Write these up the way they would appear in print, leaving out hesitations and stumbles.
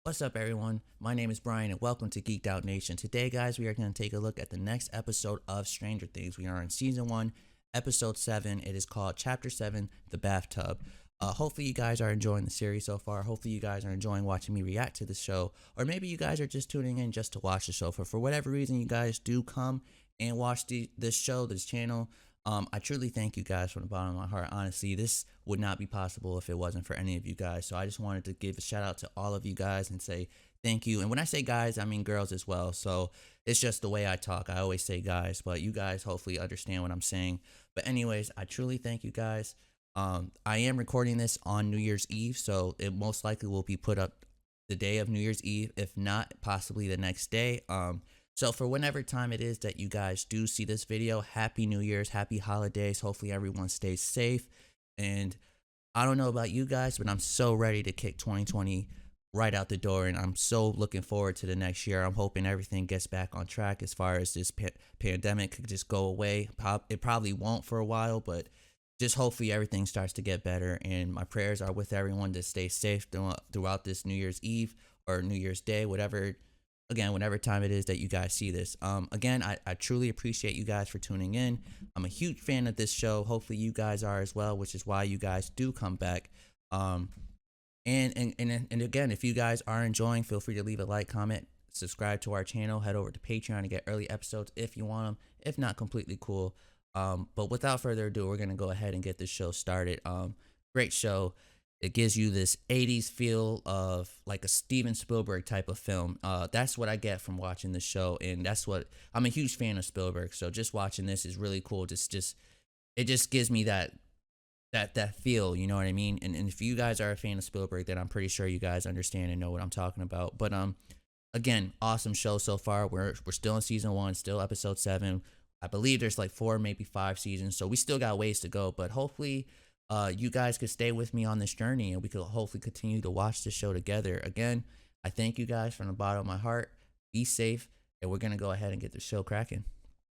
What's up, everyone? My name is Brian, and welcome to Geeked Out Nation. Today, guys, we are going to take a look at the next episode of Stranger Things. We are in Season 1, Episode 7. It is called Chapter 7, The Bathtub. Hopefully, you guys are enjoying the series so far. Hopefully, you guys are enjoying watching me react to the show. Or maybe you guys are just tuning in just to watch the show. For whatever reason, you guys do come and watch this show, this channel. I truly thank you guys from the bottom of my heart. Honestly, this would not be possible if it wasn't for any of you guys. So I just wanted to give a shout out to all of you guys and say thank you. And when I say guys, I mean girls as well. So it's just the way I talk. I always say guys, but you guys hopefully understand what I'm saying. But anyways, I truly thank you guys. I am recording this on New Year's Eve, so it most likely will be put up the day of New Year's Eve, if not possibly the next day. So for whenever time it is that you guys do see this video, Happy New Year's, Happy Holidays. Hopefully everyone stays safe. And I don't know about you guys, but I'm so ready to kick 2020 right out the door. And I'm so looking forward to the next year. I'm hoping everything gets back on track as far as this pandemic could just go away. It probably won't for a while, but just hopefully everything starts to get better. And my prayers are with everyone to stay safe throughout this New Year's Eve or New Year's Day, whatever time it is that you guys see this. Again, I truly appreciate you guys for tuning in. I'm a huge fan of this show. Hopefully you guys are as well, which is why you guys do come back. And again, if you guys are enjoying, feel free to leave a like, comment, subscribe to our channel, head over to Patreon to get early episodes if you want them. If not, completely cool. But without further ado, we're going to go ahead and get this show started. Great show. It gives you this 80s feel of like a Steven Spielberg type of film. That's what I get from watching the show, and that's what I'm a huge fan of Spielberg. So just watching this is really cool. It just gives me that feel, you know what I mean? And if you guys are a fan of Spielberg, then I'm pretty sure you guys understand and know what I'm talking about. But again, awesome show so far. We're still in season 1, still episode 7. I believe there's like 4, maybe 5 seasons, so we still got ways to go. But hopefully you guys could stay with me on this journey, and we could hopefully continue to watch this show together. Again, I thank you guys from the bottom of my heart. Be safe, and we're gonna go ahead and get the show cracking.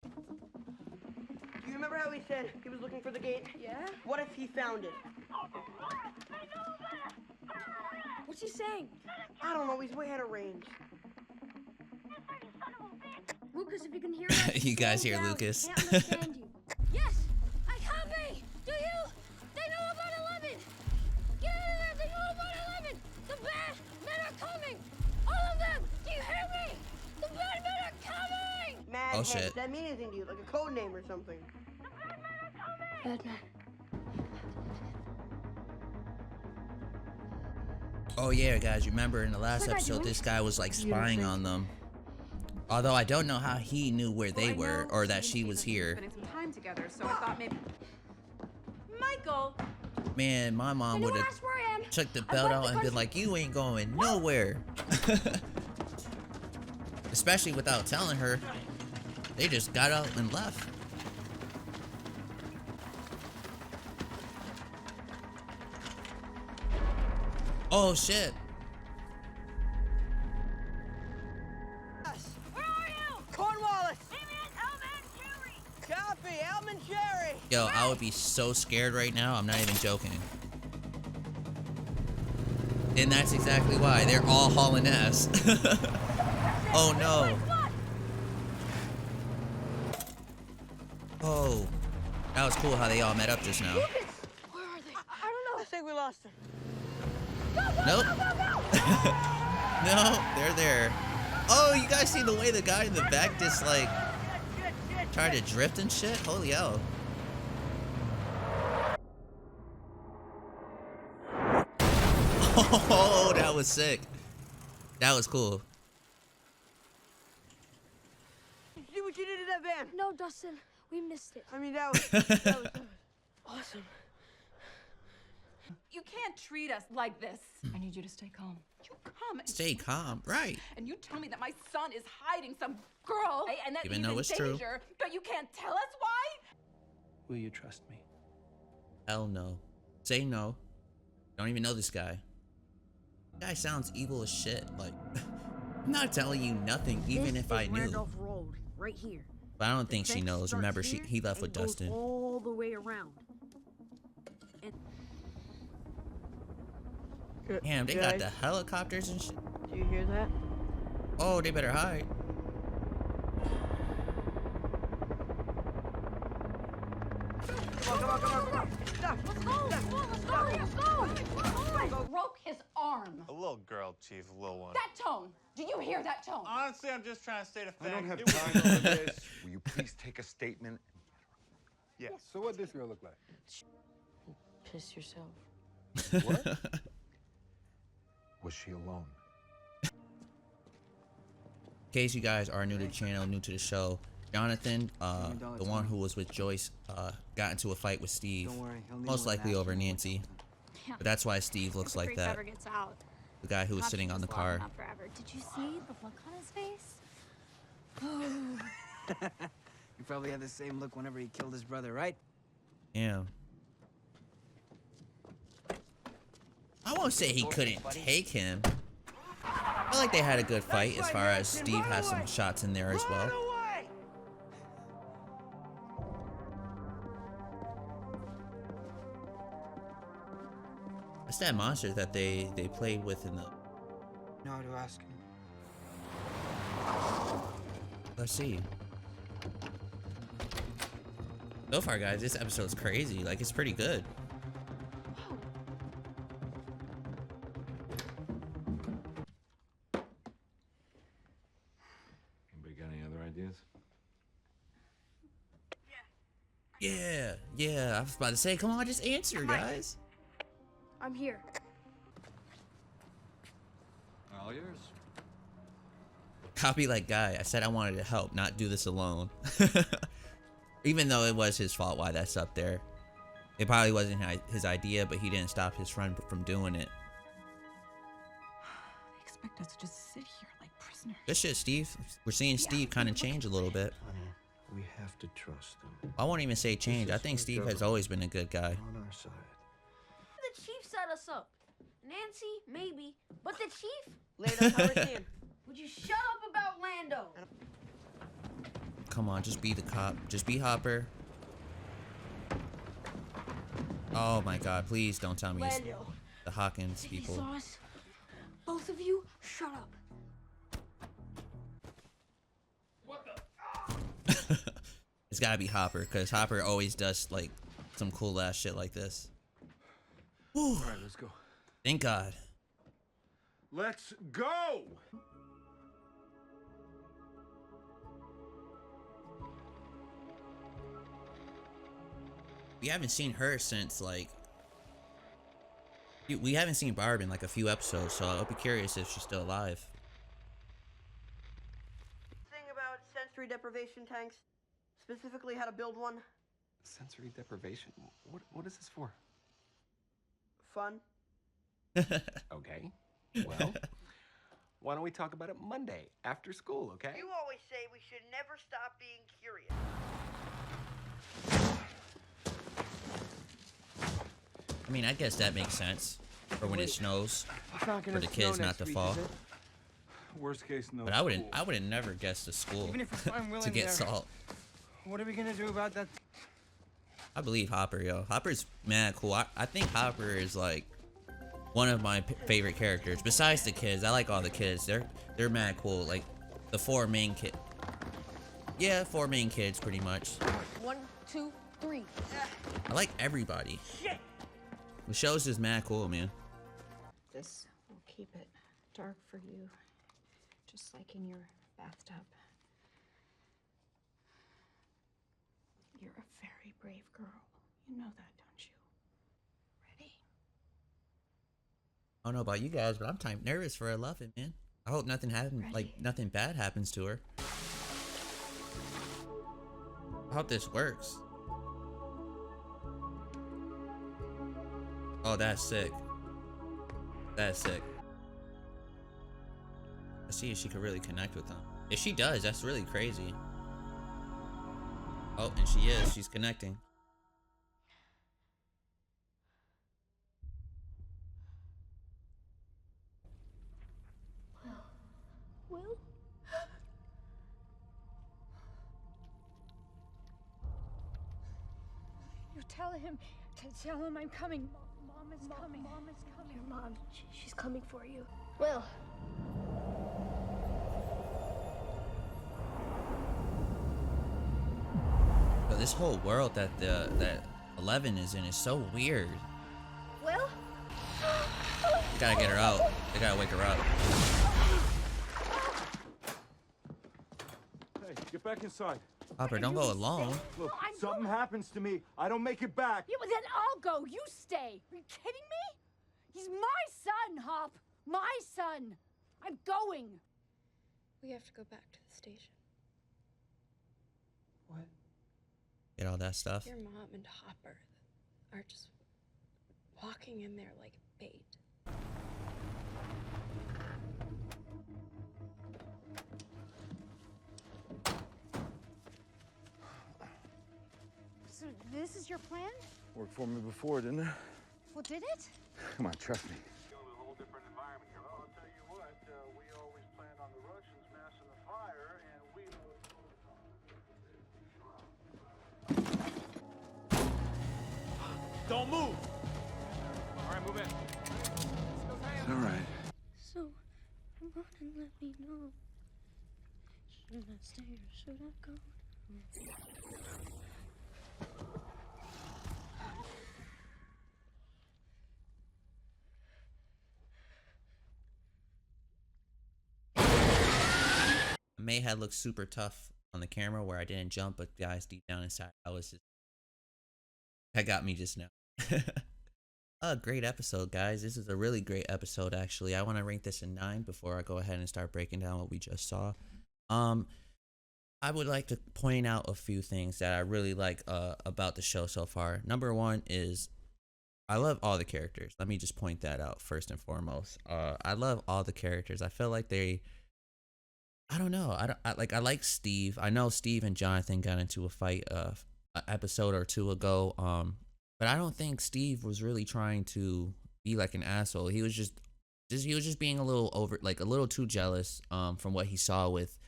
Do you remember how he said he was looking for the gate? Yeah? What if he found it? What's he saying? I don't know, he's way out of range. Lucas, if you can hear us, You guys slow hear down. Lucas? Can't understand you. Yes, I copy. Do you? They know about 11. Get out of there. They know about 11. The bad men are coming. All of them. Do you hear me? The bad men are coming. Mad Oh, head. shit. Does that mean anything to you? Like a code name or something? Bad man. Oh yeah, guys, remember in the last What am I episode, doing? this guy was like spying on them. Although I don't know how he knew where they were or that she was here. Spending some time together, so I thought maybe. Michael. Man, my mom would Anyone have ask where I am? took the I belt left out the and been country. like, you ain't going nowhere. Especially without telling her. They just got out and left. Oh shit. Where are you? Cornwallis! Copy, Elman Cherry! Yo, I would be so scared right now. I'm not even joking. And that's exactly why. They're all hauling ass. Oh no. Oh. That was cool how they all met up just now. Where are they? I don't know. I think we lost him. Nope. No, they're there. Oh, you guys see the way the guy in the back just like tried to drift and shit? Holy hell. Oh, that was sick. That was cool. See what you did to that van? No, Dustin. We missed it. I mean, that was awesome. You can't treat us like this. I need you to stay calm. You come and Stay calm, right? and you tell me that my son is hiding some girl, and that Even he's though in it's true. danger, but you can't tell us why? Will you trust me? Hell no. Say no. Don't even know this guy. Guy sounds evil as shit. Like, I'm not telling you nothing, even This if I is knew. Randolph Road, right here. But I don't think she Fence knows. starts Remember, here he left with and goes Dustin. all the way around. And Damn, they got the helicopters and shit. Do you hear that? Oh, they better hide. Come on. Stop. Let's go. Broke his arm. A little girl, Chief, a little one. That tone. Do you hear that tone? Honestly, I'm just trying to state a fact. I don't have It was- time for this. Will you please take a statement? Yes. So what this girl look like? Piss yourself. What? Was she alone? In case you guys are new to the channel, new to the show, Jonathan, the one who was with Joyce, got into a fight with Steve, most likely over Nancy. But that's why Steve looks like that. Gets out. The guy who was sitting on the car. Did you see the look on his face? You probably had the same look whenever he killed his brother, right? Yeah. I won't say he couldn't take him. I feel like they had a good fight as far as Steve has some shots in there as well. It's that monster that they played with in the... No, to ask him. Let's see. So far, guys, this episode's crazy. Like, it's pretty good. Anybody got any other ideas? Yeah. I was about to say, come on, just answer, guys. I'm here. All yours. I'll be like, guy, I said I wanted to help, not do this alone. Even though it was his fault why that's up there. It probably wasn't his idea, but he didn't stop his friend from doing it. They expect us to just sit here like prisoners. Good shit, Steve. We're seeing Steve kind of change a little bit. We have to trust them. I won't even say change. I think Steve has always been a good guy. On our side. The chief set us up. Nancy, maybe, but the chief? Later, Hurricane. Would you shut up about Lando? Come on, just be the cop. Just be Hopper. Oh my god, please don't tell me it's Lando. the Hawkins If he people. saw us, both of you, shut up. It's gotta be Hopper, because Hopper always does like some cool ass shit like this. Whew. All right, let's go. Thank God. Let's go! We haven't seen her since like we haven't seen Barb in like a few episodes, so I'll be curious if she's still alive. Thing about sensory deprivation tanks, specifically how to build one. Sensory deprivation? What is this for? Fun. Okay. Well, why don't we talk about it Monday after school, okay? You always say we should never stop being curious. I mean, I guess that makes sense for when it snows, for the kids not to fall. Worst case, no. But I wouldn't never guess the school Even if we find Will to in get there, salt. what are we gonna do about that? I believe Hopper, yo. Hopper's mad cool. I think Hopper is like one of my favorite characters. Besides the kids, I like all the kids. They're mad cool. Like the four main kids. Yeah, four main kids, pretty much. 1, 2, 3. I like everybody. The show's just mad cool, man. This will keep it dark for you, just like in your bathtub. You're a very brave girl. You know that, don't you? Ready? I don't know about you guys, but I'm kind of nervous for 11, man. I hope nothing happens, like nothing bad happens to her. I hope this works. Oh, that's sick. That's sick. Let's see if she could really connect with them. If she does, that's really crazy. Oh, and she is. She's connecting. Will? You tell him I'm coming. Mom is coming. Mom is coming. Your mom, she's coming for you. Will, this whole world that that 11 is in is so weird. Will? They gotta get her out. They gotta wake her up. Hey, get back inside. Hopper, don't go alone. Look, No, I'm something going. happens to me. I don't make it back. Yeah, but then I'll go. You stay. Are you kidding me? He's my son, Hop. My son. I'm going. We have to go back to the station. What? Get all that stuff. Your mom and Hopper are just walking in there like bait. So this is your plan? Worked for me before, didn't it? Well, did it? Come on, trust me. Go to a whole different environment here. Well, I'll tell you what, we always planned on the Russians massing the fire, and we Don't move! All right, move in. It's all right. So, come on and let me know. Should I stay or should I go? May had looked super tough on the camera where I didn't jump, but guys, deep down inside, I was just, that got me just now. A great episode, guys. This is a really great episode, actually. I want to rank this a 9 before I go ahead and start breaking down what we just saw. I would like to point out a few things that I really like about the show so far. Number one is I love all the characters. Let me just point that out first and foremost. I love all the characters. I feel like I don't know. I like Steve. I know Steve and Jonathan got into a fight an episode or two ago. But I don't think Steve was really trying to be like an asshole. He was just being a little over, like a little too jealous from what he saw with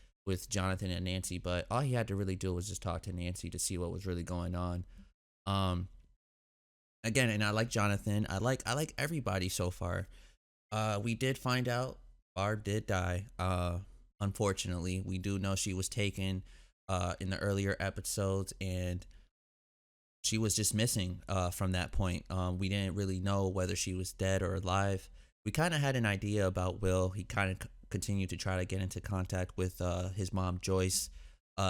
Jonathan and Nancy. But all he had to really do was just talk to Nancy to see what was really going on. Again, and I like Jonathan. I like everybody so far. We did find out Barb did die. Unfortunately, we do know she was taken in the earlier episodes, and she was just missing from that point. We didn't really know whether she was dead or alive. We kind of had an idea about Will. He kind of continued to try to get into contact with his mom, Joyce.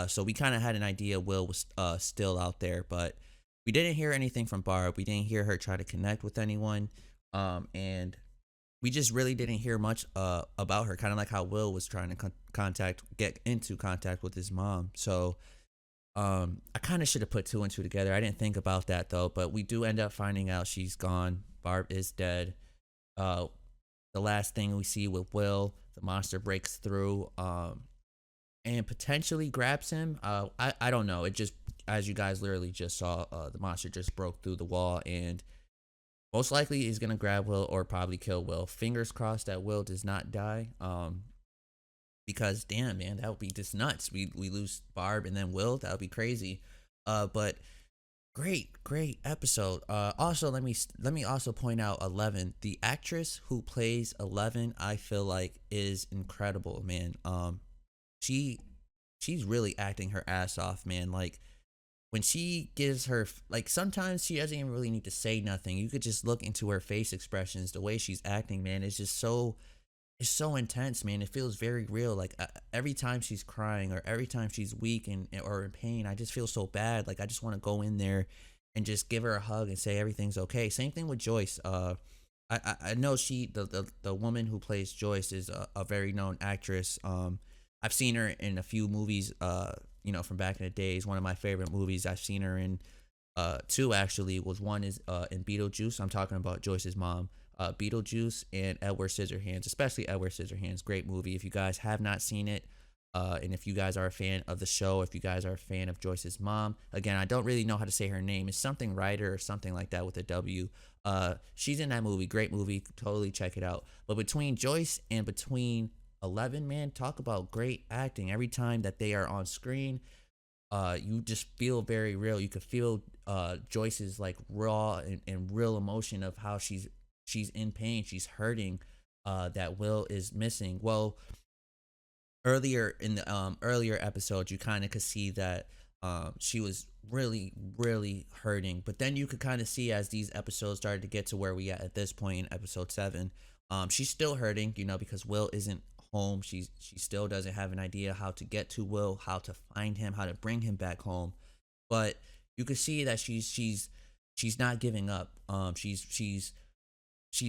So we kind of had an idea Will was still out there, but we didn't hear anything from Barb. We didn't hear her try to connect with anyone. And we just really didn't hear much about her, kind of like how Will was trying to get into contact with his mom. So I kind of should have put 2 and 2 together. I didn't think about that though, but we do end up finding out she's gone. Barb is dead. The last thing we see with Will, the monster breaks through and potentially grabs him. I don't know. It just, as you guys literally just saw, the monster just broke through the wall and most likely is going to grab Will or probably kill Will. Fingers crossed that Will does not die. Because damn, man, that would be just nuts. We lose Barb and then Will. That would be crazy. But great episode. Also, let me also point out 11. The actress who plays 11, I feel like is incredible, man. She's really acting her ass off, man. Like when she gives her, like sometimes she doesn't even really need to say nothing. You could just look into her face expressions. The way she's acting, man, is just so. It's so intense, man. It feels very real. Like every time she's crying or every time she's weak or in pain, I just feel so bad. Like I just want to go in there and just give her a hug and say everything's okay. Same thing with Joyce. I know the woman who plays Joyce is a very known actress. I've seen her in a few movies, from back in the days. One of my favorite movies I've seen her in, 2 actually. One is in Beetlejuice. I'm talking about Joyce's mom. Beetlejuice and Edward Scissorhands, especially Edward Scissorhands. Great movie. If you guys have not seen it, and if you guys are a fan of the show, if you guys are a fan of Joyce's mom, again, I don't really know how to say her name. It's something Ryder or something like that with a W. She's in that movie. Great movie. Totally check it out. But between Joyce and between 11, man, talk about great acting. Every time that they are on screen, you just feel very real. You could feel Joyce's like raw and real emotion of how she's in pain. She's hurting that Will is missing. Well, earlier in the earlier episode, you kind of could see that She was really, really hurting. But then you could kind of see as these episodes started to get to where we at this point in episode 7, she's still hurting, you know, because Will isn't home. She still doesn't have an idea how to get to Will, how to find him, how to bring him back home. But you could see that she's not giving up. She's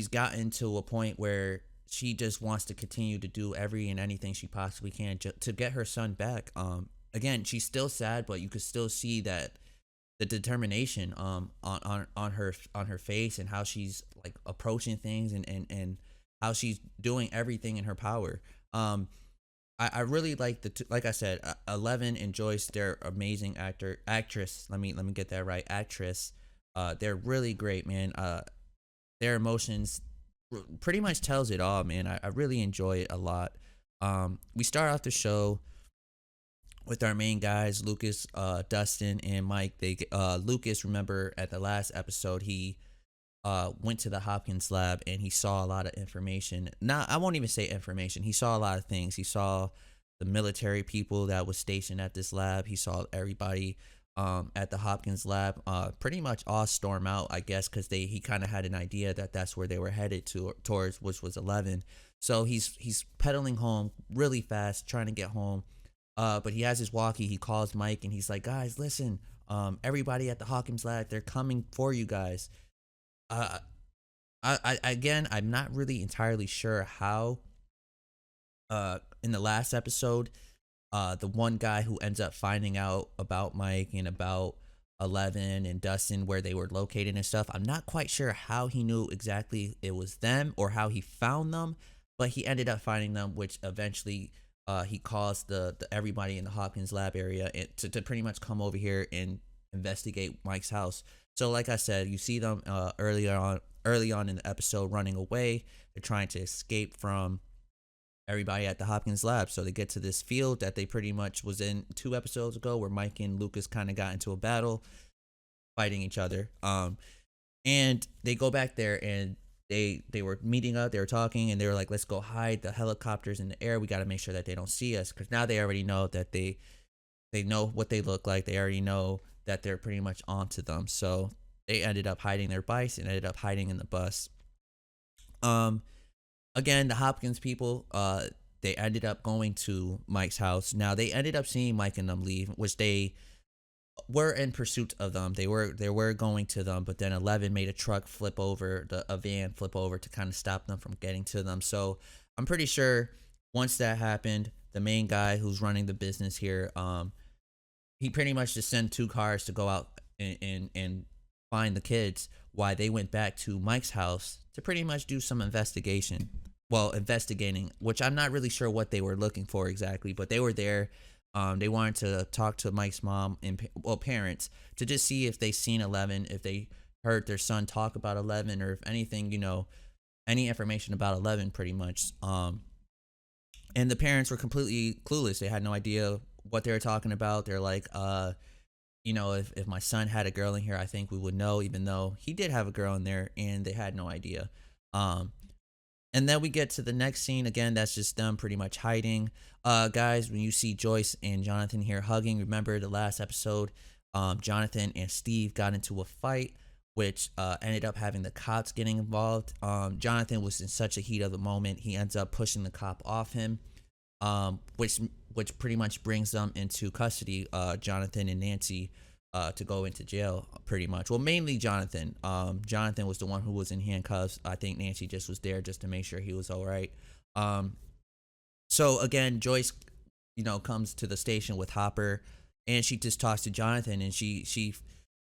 gotten to a point where she just wants to continue to do every and anything she possibly can to get her son back. Again, she's still sad, but you could still see that the determination on her face and how she's like approaching things and how she's doing everything in her power. I really like like I said, 11 and Joyce, they're amazing actress. Let me get that right, actress. They're really great, man. Their emotions pretty much tells it all, man. I really enjoy it a lot. We start off the show with our main guys, Lucas, Dustin, and Mike. Lucas, remember at the last episode, he went to the Hopkins lab and he saw a lot of information. Now, I won't even say information. He saw a lot of things. He saw the military people that was stationed at this lab. He saw everybody at the Hopkins lab pretty much all storm out, I guess, because he kind of had an idea that that's where they were headed towards, which was 11. So he's pedaling home really fast, trying to get home. But he has his walkie. He calls Mike and he's like, guys, listen, everybody at the Hopkins lab, they're coming for you guys. Again, I'm not really entirely sure how in the last episode, the one guy who ends up finding out about Mike and about 11 and Dustin, where they were located and stuff, I'm not quite sure how he knew exactly it was them or how he found them, but he ended up finding them, which eventually he caused the everybody in the Hopkins lab area to pretty much come over here and investigate Mike's house. So like I said, you see them early on in the episode running away. They're trying to escape from everybody at the Hopkins lab. So they get to this field that they pretty much was in 2 episodes ago, where Mike and Lucas kind of got into a battle fighting each other. And they go back there and they were meeting up, they were talking, and they were like, let's go hide. The helicopter's in the air. We got to make sure that they don't see us, because now they already know that they know what they look like. They already know that they're pretty much onto them. So they ended up hiding their bikes and ended up hiding in the bus. Again, the Hopkins people, they ended up going to Mike's house. Now they ended up seeing Mike and them leave, which they were in pursuit of them. They were going to them, but then 11 made a van flip over to kind of stop them from getting to them. So I'm pretty sure once that happened, the main guy who's running the business here, he pretty much just sent 2 cars to go out and find the kids, while they went back to Mike's house to pretty much do some investigating, which I'm not really sure what they were looking for exactly, but they were there. They wanted to talk to Mike's mom and parents to just see if they seen 11, if they heard their son talk about 11, or if anything, any information about 11 pretty much. And the parents were completely clueless. They had no idea what they were talking about. They're like, if my son had a girl in here, I think we would know, even though he did have a girl in there, and they had no idea. And then we get to the next scene. Again, that's just them pretty much hiding. Guys, when you see Joyce and Jonathan here hugging, remember the last episode, Jonathan and Steve got into a fight, which ended up having the cops getting involved. Jonathan was in such a heat of the moment, he ends up pushing the cop off him, which pretty much brings them into custody, Jonathan and Nancy, to go into jail pretty much. Well, mainly Jonathan. Jonathan was the one who was in handcuffs. I think Nancy just was there just to make sure he was all right. So again, Joyce, comes to the station with Hopper, and she just talks to Jonathan, and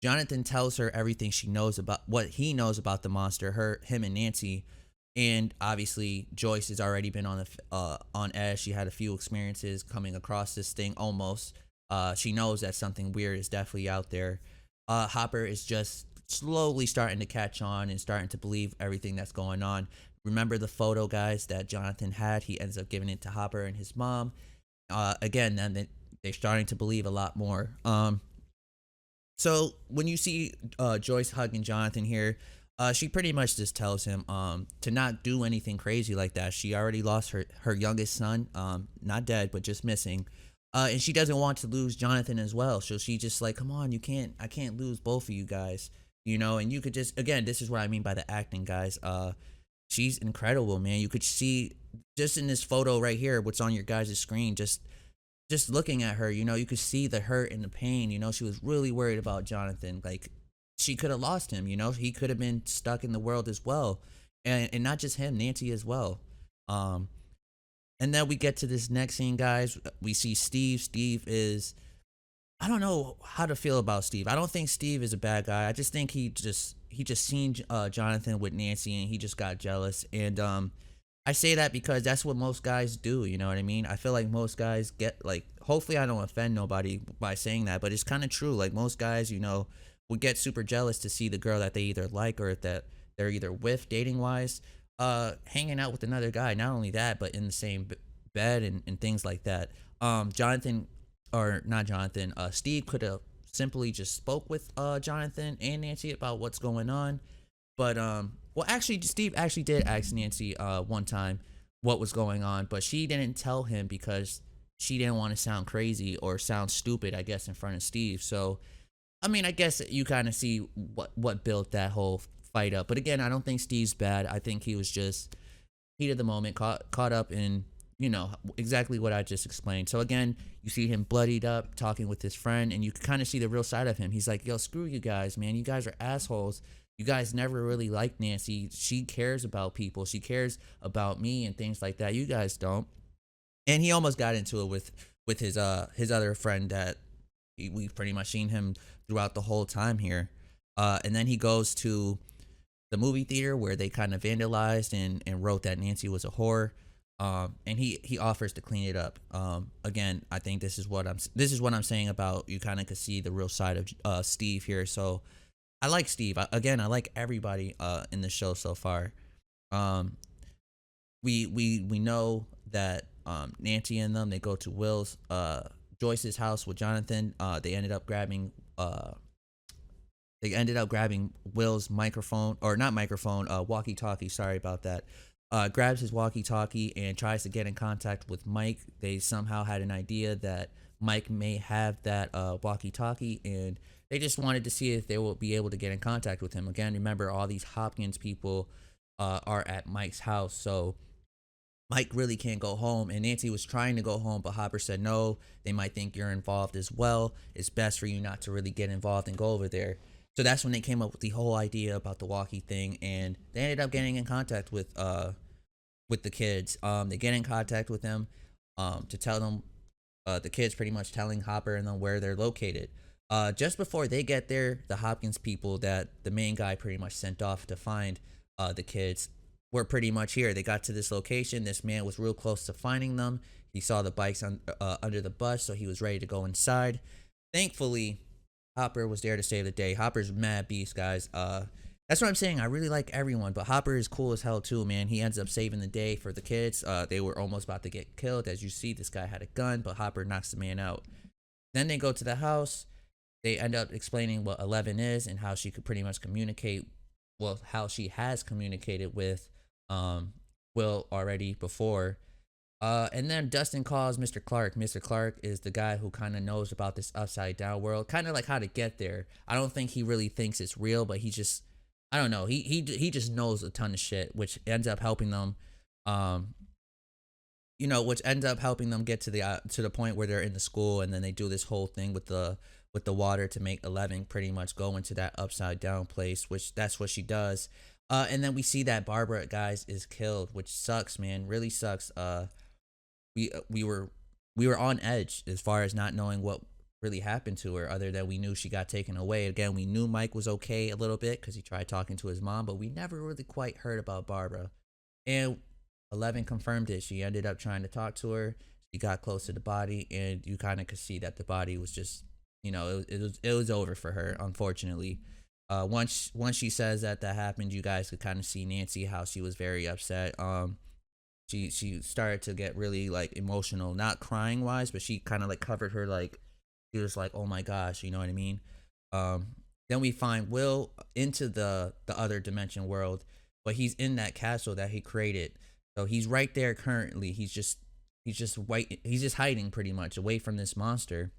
Jonathan tells her everything she knows about what he knows about the monster, him and Nancy. And obviously Joyce has already been on edge. She had a few experiences coming across this thing almost. She knows that something weird is definitely out there. Hopper is just slowly starting to catch on and starting to believe everything that's going on. Remember the photo, guys, that Jonathan had? He ends up giving it to Hopper and his mom. Again, then they're starting to believe a lot more. So when you see Joyce hugging Jonathan here, she pretty much just tells him to not do anything crazy like that. She already lost her youngest son, not dead, but just missing. And she doesn't want to lose Jonathan as well. So she just like, come on, I can't lose both of you guys, and you could just, again, this is what I mean by the acting, guys. She's incredible, man. You could see just in this photo right here, what's on your guys' screen, just looking at her, you could see the hurt and the pain. She was really worried about Jonathan. Like, she could have lost him, he could have been stuck in the world as well. And not just him, Nancy as well. And then we get to this next scene, guys. We see Steve. Steve is, I don't know how to feel about Steve. I don't think Steve is a bad guy. I just think he just seen Jonathan with Nancy, and he just got jealous. And I say that because that's what most guys do. You know what I mean? I feel like most guys get, like, hopefully I don't offend nobody by saying that, but it's kind of true. Like, most guys, would get super jealous to see the girl that they either like or that they're either with dating wise, hanging out with another guy. Not only that, but in the same bed and things like that. Steve could have simply just spoke with Jonathan and Nancy about what's going on. But actually, Steve actually did ask Nancy one time what was going on, but she didn't tell him because she didn't want to sound crazy or sound stupid, I guess, in front of Steve. So, I mean, I guess you kind of see what built that whole fight up. But again, I don't think Steve's bad. I think he was just heat of the moment, caught up in, exactly what I just explained. So again, you see him bloodied up, talking with his friend, and you can kind of see the real side of him. He's like, yo, screw you guys, man. You guys are assholes. You guys never really liked Nancy. She cares about people. She cares about me and things like that. You guys don't. And he almost got into it with his other friend that we've pretty much seen him throughout the whole time here. And then he goes to the movie theater where they kind of vandalized and wrote that Nancy was a whore. And he offers to clean it up. Again, I think this is what I'm saying about, you kind of could see the real side of Steve here. So I like Steve. I like everybody in the show so far. We know that Nancy and them, they go to Joyce's house with Jonathan. They ended up grabbing Will's walkie-talkie. Sorry about that. Grabs his walkie-talkie and tries to get in contact with Mike. They somehow had an idea that Mike may have that walkie-talkie, and they just wanted to see if they will be able to get in contact with him. Again, remember, all these Hopkins people are at Mike's house, so Mike really can't go home. And Nancy was trying to go home, but Hopper said no. They might think you're involved as well. It's best for you not to really get involved and go over there. So that's when they came up with the whole idea about the walkie thing, and they ended up getting in contact with the kids. They get in contact with them to tell them, the kids pretty much telling Hopper and them where they're located. Just before they get there, the Hopkins people that the main guy pretty much sent off to find the kids were pretty much here. They got to this location. This man was real close to finding them. He saw the bikes under the bus, so he was ready to go inside. Thankfully, Hopper was there to save the day. Hopper's mad beast, guys. That's what I'm saying. I really like everyone, but Hopper is cool as hell too, man. He ends up saving the day for the kids. They were almost about to get killed. As you see, this guy had a gun, but Hopper knocks the man out. Then they go to the house. They end up explaining what 11 is and how she could pretty much communicate, how she has communicated with Will already before. And then Dustin calls Mr. Clark. Mr. Clark is the guy who kind of knows about this upside down world, kind of like how to get there. I don't think he really thinks it's real, but he just, I don't know. He just knows a ton of shit, which ends up helping them, which ends up helping them get to the point where they're in the school, and then they do this whole thing with the water to make 11 pretty much go into that upside down place, which that's what she does. And then we see that Barbara, guys, is killed, which sucks, man. Really sucks. We were on edge as far as not knowing what really happened to her, other than we knew she got taken away. Again, we knew Mike was okay a little bit because he tried talking to his mom, but we never really quite heard about Barbara. And 11 confirmed it. She ended up trying to talk to her. She got close to the body, and you kind of could see that the body was just, it was over for her, unfortunately. Once she says that happened, you guys could kind of see Nancy, how she was very upset. She started to get really like emotional, not crying wise, but she kind of like covered her, like she was like, oh my gosh, you know what I mean? Then we find Will into the other dimension world, but he's in that castle that he created. So he's right there currently. He's just he's just hiding pretty much away from this monster.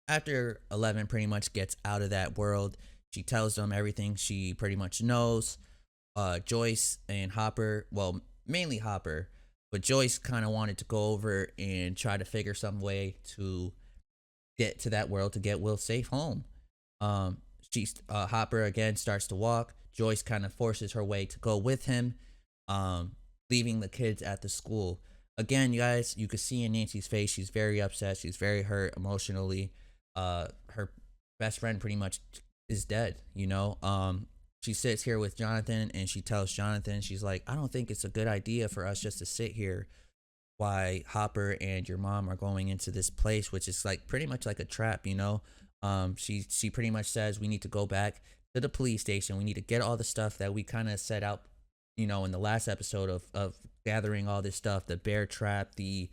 After 11 pretty much gets out of that world, she tells them everything she pretty much knows. Joyce and Hopper, well, mainly Hopper, but Joyce kind of wanted to go over and try to figure some way to get to that world to get Will safe home. Hopper again starts to walk. Joyce kind of forces her way to go with him, leaving the kids at the school. Again, you guys, you could see in Nancy's face, she's very upset. She's very hurt emotionally. Her best friend pretty much is dead, you know. She sits here with Jonathan and she tells Jonathan, she's like, I don't think it's a good idea for us just to sit here while Hopper and your mom are going into this place, which is like pretty much like a trap, you know. She pretty much says we need to go back to the police station. We need to get all the stuff that we kind of set out, you know, in the last episode of gathering all this stuff, the bear trap, they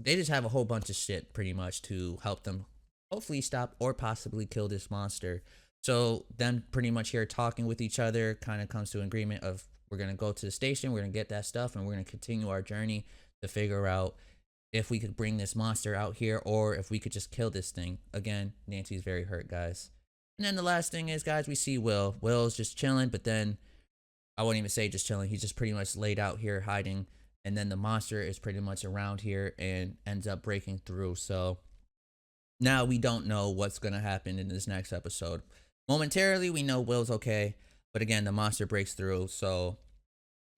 just have a whole bunch of shit pretty much to help them hopefully stop or possibly kill this monster. So then pretty much here talking with each other kind of comes to an agreement of we're going to go to the station, we're going to get that stuff, and we're going to continue our journey to figure out if we could bring this monster out here or if we could just kill this thing. Again, Nancy's very hurt, guys. And then the last thing is, guys, we see Will. Will's just chilling, but then I won't even say just chilling. He's just pretty much laid out here hiding. And then the monster is pretty much around here and ends up breaking through. So now we don't know what's going to happen in this next episode. Momentarily, we know Will's okay. But again, the monster breaks through. So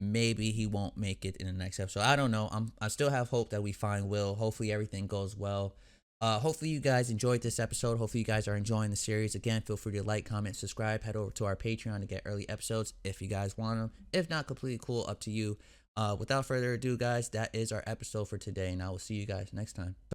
maybe he won't make it in the next episode. I don't know. I still have hope that we find Will. Hopefully everything goes well. Hopefully you guys enjoyed this episode. Hopefully you guys are enjoying the series. Again, feel free to like, comment, subscribe. Head over to our Patreon to get early episodes if you guys want them. If not, completely cool. Up to you. Without further ado, guys, that is our episode for today. And I will see you guys next time.